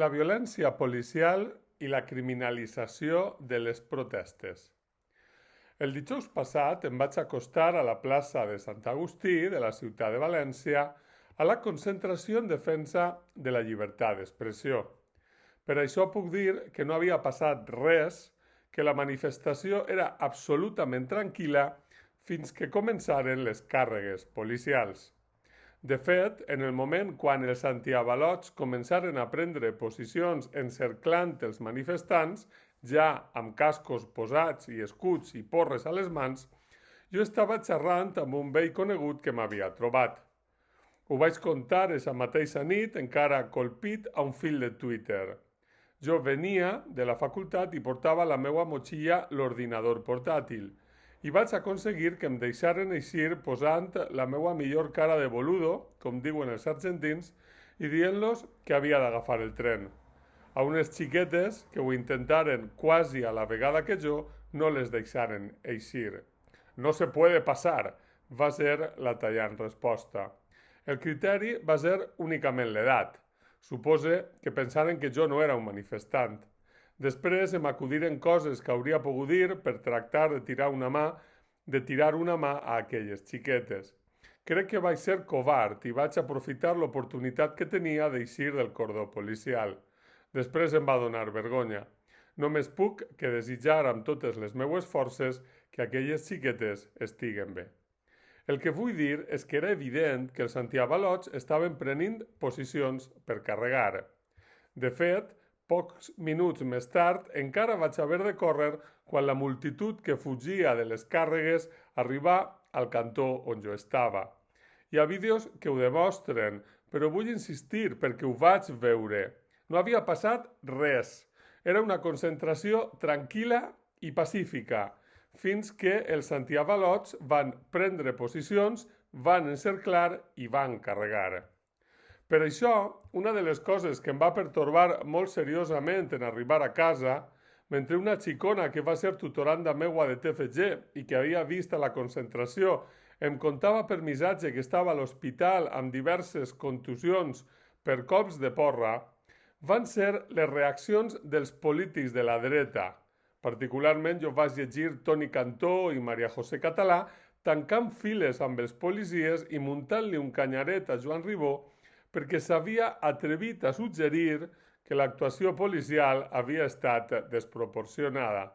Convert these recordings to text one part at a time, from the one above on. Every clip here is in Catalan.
La violència policial i la criminalització de les protestes. El dijous passat em vaig acostar a la plaça de Sant Agustí de la ciutat de València a la concentració en defensa de la llibertat d'expressió. Per això puc dir que no havia passat res, que la manifestació era absolutament tranquil·la fins que començaren les càrregues policials. De fet, en el moment quan els antiavalots començaren a prendre posicions encerclant els manifestants, ja amb cascos posats i escuts i porres a les mans, jo estava xerrant amb un vell conegut que m'havia trobat. Ho vaig contar esa mateixa nit, encara colpit a un fil de Twitter. Jo venia de la facultat i portava la meva motxilla l'ordinador portàtil i vaig aconseguir que em deixaren eixir posant la meva millor cara de boludo, com diuen els argentins, i dient-los que havia d'agafar el tren. A unes xiquetes que ho intentaren quasi a la vegada que jo no les deixaren eixir. No se puede passar, va ser la tallant resposta. El criteri va ser únicament l'edat. Supose que pensaren que jo no era un manifestant. Després em acudiren coses que hauria pogut dir per tractar de tirar una mà a aquelles xiquetes. Crec que vaig ser covard i vaig aprofitar l'oportunitat que tenia d'eixir del cordó policial. Després em va donar vergonya. Només puc que desitjar amb totes les meues forces que aquelles xiquetes estiguen bé. El que vull dir és que era evident que els antiavalots estaven prenent posicions per carregar. De fet, pocs minuts més tard encara vaig haver de córrer quan la multitud que fugia de les càrregues arribà al cantó on jo estava. Hi ha vídeos que ho demostren, però vull insistir perquè ho vaig veure. No havia passat res. Era una concentració tranquil·la i pacífica, fins que els antiavalots van prendre posicions, van encerclar i van carregar. Per això, una de les coses que em va pertorbar molt seriosament en arribar a casa, mentre una xicona que va ser tutoranda meua de TFG i que havia vist a la concentració em contava per missatge que estava a l'hospital amb diverses contusions per cops de porra, van ser les reaccions dels polítics de la dreta. Particularment jo vaig llegir Toni Cantó i Maria José Català tancant files amb els policies i muntant-li un canyaret a Joan Ribó perquè s'havia atrevit a suggerir que l'actuació policial havia estat desproporcionada.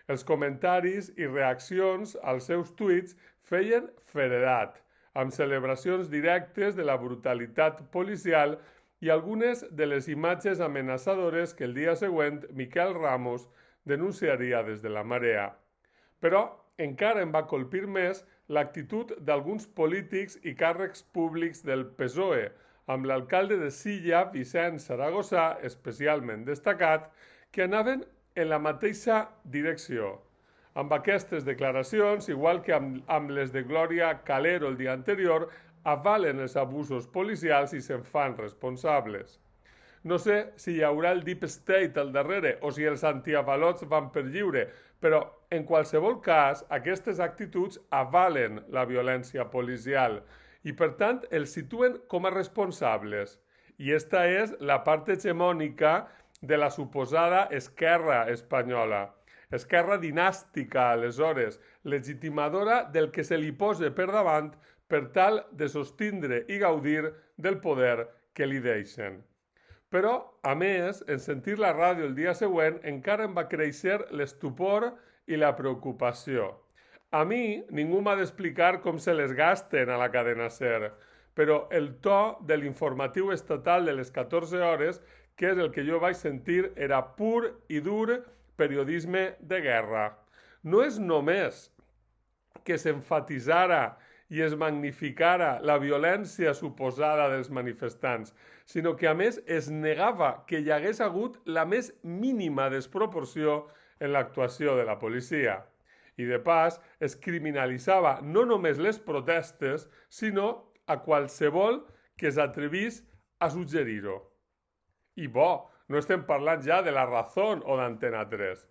Els comentaris i reaccions als seus tuits feien feredat, amb celebracions directes de la brutalitat policial i algunes de les imatges amenaçadores que el dia següent Miquel Ramos denunciaria des de la Marea. Però encara em va colpir més l'actitud d'alguns polítics i càrrecs públics del PSOE, amb l'alcalde de Silla, Vicent Saragossà, especialment destacat, que anaven en la mateixa direcció. Amb aquestes declaracions, igual que amb les de Glòria Calero el dia anterior, avalen els abusos policials i se'n fan responsables. No sé si hi haurà el Deep State al darrere o si els antiavalots van per lliure, però en qualsevol cas aquestes actituds avalen la violència policial i per tant els situen com a responsables. I esta és la part hegemònica de la suposada esquerra espanyola. Esquerra dinàstica, aleshores, legitimadora del que se li posa per davant per tal de sostindre i gaudir del poder que li deixen. Però, a més, en sentir la ràdio el dia següent encara em va créixer l'estupor i la preocupació. A mi ningú m'ha d'explicar com se les gasten a la cadena SER, però el to de l'informatiu estatal de les 14 hores, que és el que jo vaig sentir, era pur i dur periodisme de guerra. No és només que s'emfatitzara i es magnificara la violència suposada dels manifestants, sinó que a més es negava que hi hagués hagut la més mínima desproporció en l'actuació de la policia. I de pas es criminalitzava no només les protestes, sinó a qualsevol que s'atrevís a suggerir-ho. I bo, no estem parlant ja de La Razón o d'Antena 3.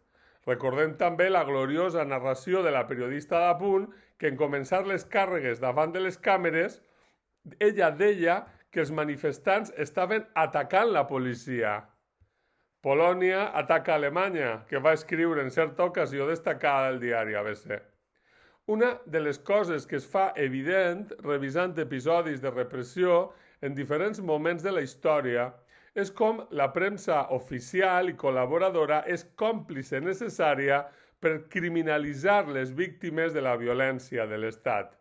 Recordem també la gloriosa narració de la periodista d'Apunt que en començar les càrregues davant de les càmeres, ella deia que els manifestants estaven atacant la policia. Polònia ataca Alemanya, que va escriure en certa ocasió destacada el diari ABC. Una de les coses que es fa evident revisant episodis de repressió en diferents moments de la història és com la premsa oficial i col·laboradora és còmplice necessària per criminalitzar les víctimes de la violència de l'Estat.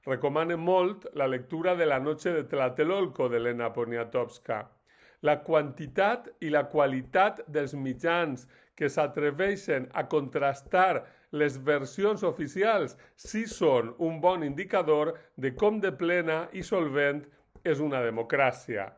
Recomane molt la lectura de La noche de Tlatelolco d'Elena Poniatowska. La quantitat i la qualitat dels mitjans que s'atreveixen a contrastar les versions oficials sí són un bon indicador de com de plena i solvent és una democràcia.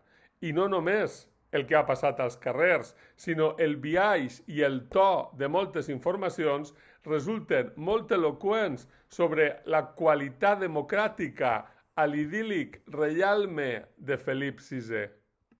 I no només el que ha passat als carrers, sinó el biaix i el to de moltes informacions resulten molt eloqüents sobre la qualitat democràtica a l'idíl·lic reialme de Felip VI.